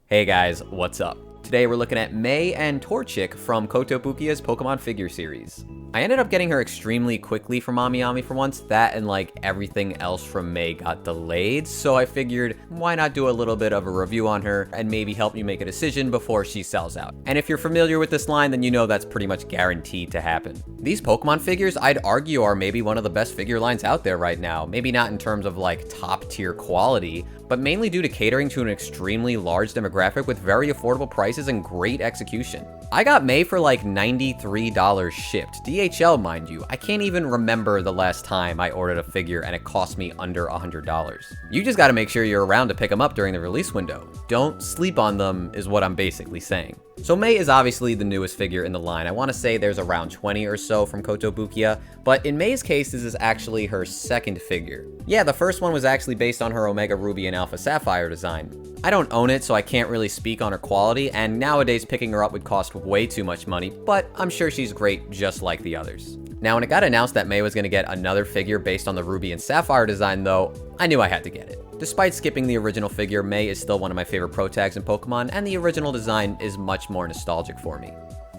Hey guys, what's up? Today we're looking at Mei and Torchic from Kotobukiya's Pokemon figure series. I ended up getting her extremely quickly from AmiAmi for once. That and like everything else from Mei got delayed, so I figured why not do a little bit of a review on her and maybe help you make a decision before she sells out. And if you're familiar with this line, then you know that's pretty much guaranteed to happen. These Pokemon figures, I'd argue, are maybe one of the best figure lines out there right now. Maybe not in terms of like top tier quality, but mainly due to catering to an extremely large demographic with very affordable prices and great execution. I got Mei for like $93 shipped, DHL mind you. I can't even remember the last time I ordered a figure and it cost me under $100. You just gotta make sure you're around to pick them up during the release window. Don't sleep on them is what I'm basically saying. So Mei is obviously the newest figure in the line. I want to say there's around 20 or so from Kotobukiya, but in Mei's case, this is actually her second figure. Yeah, the first one was actually based on her Omega Ruby and Alpha Sapphire design. I don't own it, so I can't really speak on her quality, and nowadays picking her up would cost way too much money, but I'm sure she's great just like the others. Now, when it got announced that Mei was going to get another figure based on the Ruby and Sapphire design though, I knew I had to get it. Despite skipping the original figure, Mei is still one of my favorite pro tags in Pokemon, and the original design is much more nostalgic for me.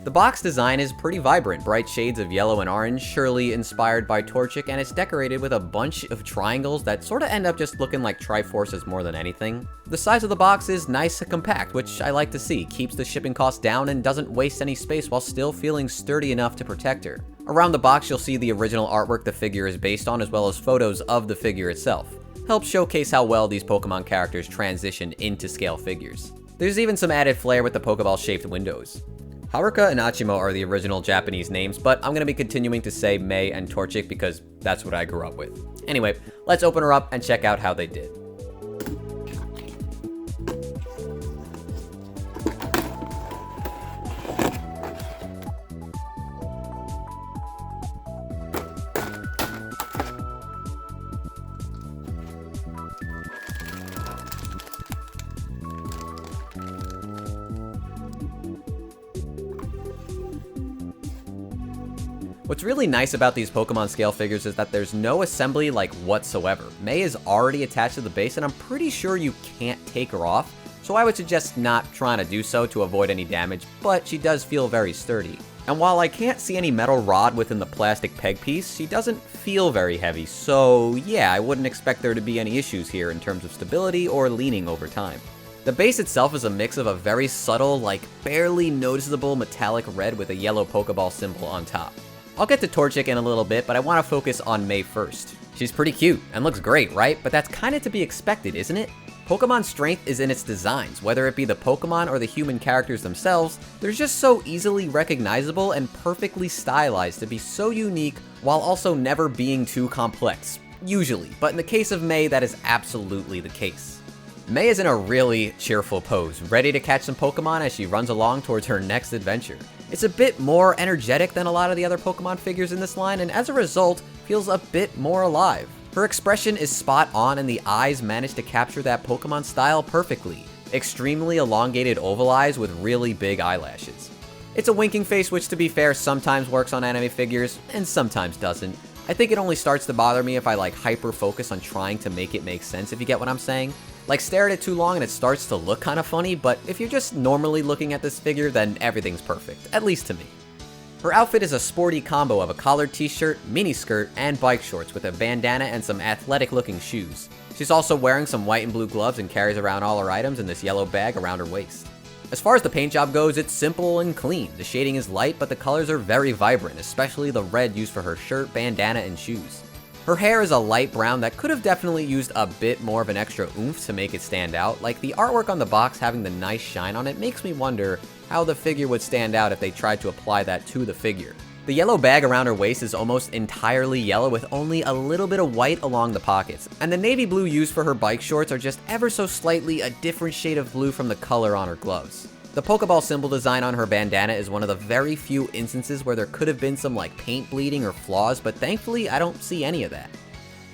The box design is pretty vibrant, bright shades of yellow and orange, surely inspired by Torchic, and it's decorated with a bunch of triangles that sort of end up just looking like Triforces more than anything. The size of the box is nice and compact, which I like to see, keeps the shipping costs down and doesn't waste any space while still feeling sturdy enough to protect her. Around the box you'll see the original artwork the figure is based on, as well as photos of the figure itself. Helps showcase how well these Pokemon characters transition into scale figures. There's even some added flair with the Pokeball-shaped windows. Haruka and Achimo are the original Japanese names, but I'm going to be continuing to say Mei and Torchic because that's what I grew up with. Anyway, let's open her up and check out how they did. What's really nice about these Pokemon scale figures is that there's no assembly like whatsoever. Mei is already attached to the base and I'm pretty sure you can't take her off, so I would suggest not trying to do so to avoid any damage, but she does feel very sturdy. And while I can't see any metal rod within the plastic peg piece, she doesn't feel very heavy, so yeah, I wouldn't expect there to be any issues here in terms of stability or leaning over time. The base itself is a mix of a very subtle, like barely noticeable metallic red with a yellow Pokeball symbol on top. I'll get to Torchic in a little bit, but I want to focus on Mei first. She's pretty cute and looks great, right? But that's kind of to be expected, isn't it? Pokemon's strength is in its designs, whether it be the Pokemon or the human characters themselves. They're just so easily recognizable and perfectly stylized to be so unique while also never being too complex, usually. But in the case of Mei, that is absolutely the case. Mei is in a really cheerful pose, ready to catch some Pokemon as she runs along towards her next adventure. It's a bit more energetic than a lot of the other Pokemon figures in this line, and as a result, feels a bit more alive. Her expression is spot on and the eyes manage to capture that Pokemon style perfectly. Extremely elongated oval eyes with really big eyelashes. It's a winking face which, to be fair, sometimes works on anime figures, and sometimes doesn't. I think it only starts to bother me if I like hyper focus on trying to make it make sense, if you get what I'm saying. Like, stare at it too long and it starts to look kind of funny, but if you're just normally looking at this figure, then everything's perfect, at least to me. Her outfit is a sporty combo of a collared t-shirt, miniskirt, and bike shorts with a bandana and some athletic looking shoes. She's also wearing some white and blue gloves and carries around all her items in this yellow bag around her waist. As far as the paint job goes, it's simple and clean. The shading is light, but the colors are very vibrant, especially the red used for her shirt, bandana, and shoes. Her hair is a light brown that could have definitely used a bit more of an extra oomph to make it stand out. Like, the artwork on the box having the nice shine on it makes me wonder how the figure would stand out if they tried to apply that to the figure. The yellow bag around her waist is almost entirely yellow with only a little bit of white along the pockets, and the navy blue used for her bike shorts are just ever so slightly a different shade of blue from the color on her gloves. The Pokeball symbol design on her bandana is one of the very few instances where there could have been some like paint bleeding or flaws, but thankfully I don't see any of that.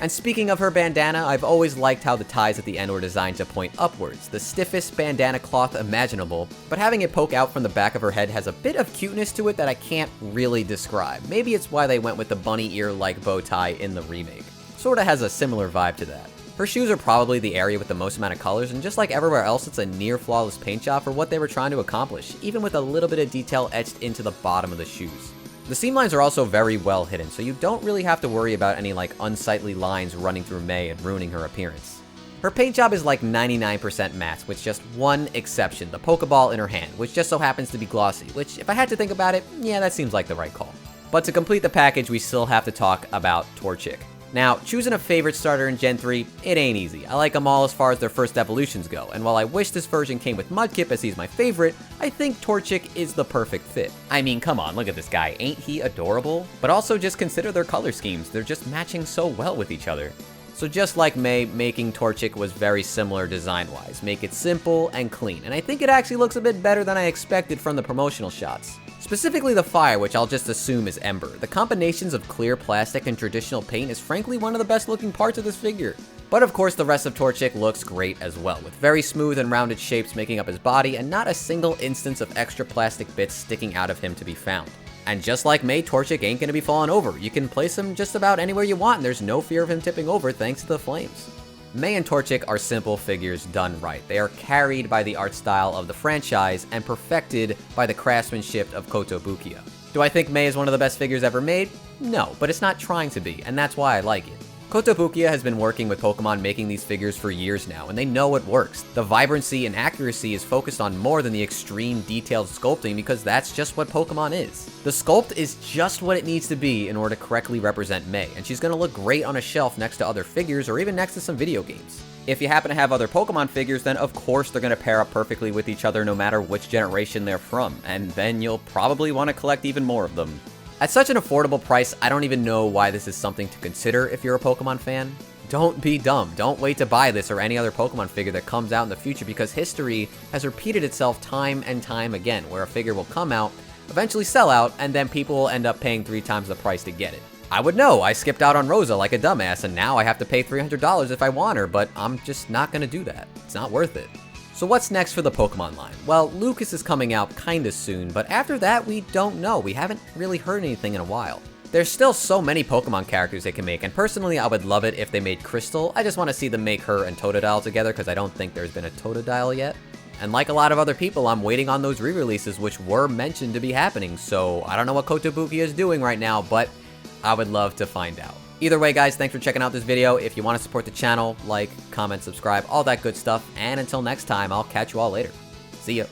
And speaking of her bandana, I've always liked how the ties at the end were designed to point upwards, the stiffest bandana cloth imaginable, but having it poke out from the back of her head has a bit of cuteness to it that I can't really describe. Maybe it's why they went with the bunny ear-like bow tie in the remake. Sorta has a similar vibe to that. Her shoes are probably the area with the most amount of colors, and just like everywhere else, it's a near flawless paint job for what they were trying to accomplish, even with a little bit of detail etched into the bottom of the shoes. The seam lines are also very well hidden, so you don't really have to worry about any like unsightly lines running through Mei and ruining her appearance. Her paint job is like 99% matte, with just one exception, the Pokeball in her hand, which just so happens to be glossy, which if I had to think about it, yeah, that seems like the right call. But to complete the package, we still have to talk about Torchic. Now, choosing a favorite starter in Gen 3, it ain't easy. I like them all as far as their first evolutions go, and while I wish this version came with Mudkip as he's my favorite, I think Torchic is the perfect fit. I mean, come on, look at this guy, ain't he adorable? But also just consider their color schemes, they're just matching so well with each other. So just like Mei, making Torchic was very similar design-wise. Make it simple and clean, and I think it actually looks a bit better than I expected from the promotional shots. Specifically the fire, which I'll just assume is Ember. The combinations of clear plastic and traditional paint is frankly one of the best looking parts of this figure. But of course the rest of Torchic looks great as well, with very smooth and rounded shapes making up his body and not a single instance of extra plastic bits sticking out of him to be found. And just like Mei, Torchic ain't gonna be falling over. You can place him just about anywhere you want and there's no fear of him tipping over thanks to the flames. Mei and Torchic are simple figures done right. They are carried by the art style of the franchise and perfected by the craftsmanship of Kotobukiya. Do I think Mei is one of the best figures ever made? No, but it's not trying to be, and that's why I like it. Kotobukiya has been working with Pokemon making these figures for years now, and they know it works. The vibrancy and accuracy is focused on more than the extreme detailed sculpting because that's just what Pokemon is. The sculpt is just what it needs to be in order to correctly represent Mei, and she's gonna look great on a shelf next to other figures or even next to some video games. If you happen to have other Pokemon figures, then of course they're gonna pair up perfectly with each other no matter which generation they're from, and then you'll probably want to collect even more of them. At such an affordable price, I don't even know why this is something to consider if you're a Pokemon fan. Don't be dumb. Don't wait to buy this or any other Pokemon figure that comes out in the future because history has repeated itself time and time again, where a figure will come out, eventually sell out, and then people will end up paying 3 times the price to get it. I would know. I skipped out on Rosa like a dumbass, and now I have to pay $300 if I want her, but I'm just not gonna do that. It's not worth it. So what's next for the Pokemon line? Well, Lucas is coming out kinda soon, but after that, we don't know. We haven't really heard anything in a while. There's still so many Pokemon characters they can make, and personally, I would love it if they made Crystal. I just want to see them make her and Totodile together, because I don't think there's been a Totodile yet. And like a lot of other people, I'm waiting on those re-releases, which were mentioned to be happening, so I don't know what Kotobukiya is doing right now, but I would love to find out. Either way, guys, thanks for checking out this video. If you want to support the channel, like, comment, subscribe, all that good stuff. And until next time, I'll catch you all later. See ya.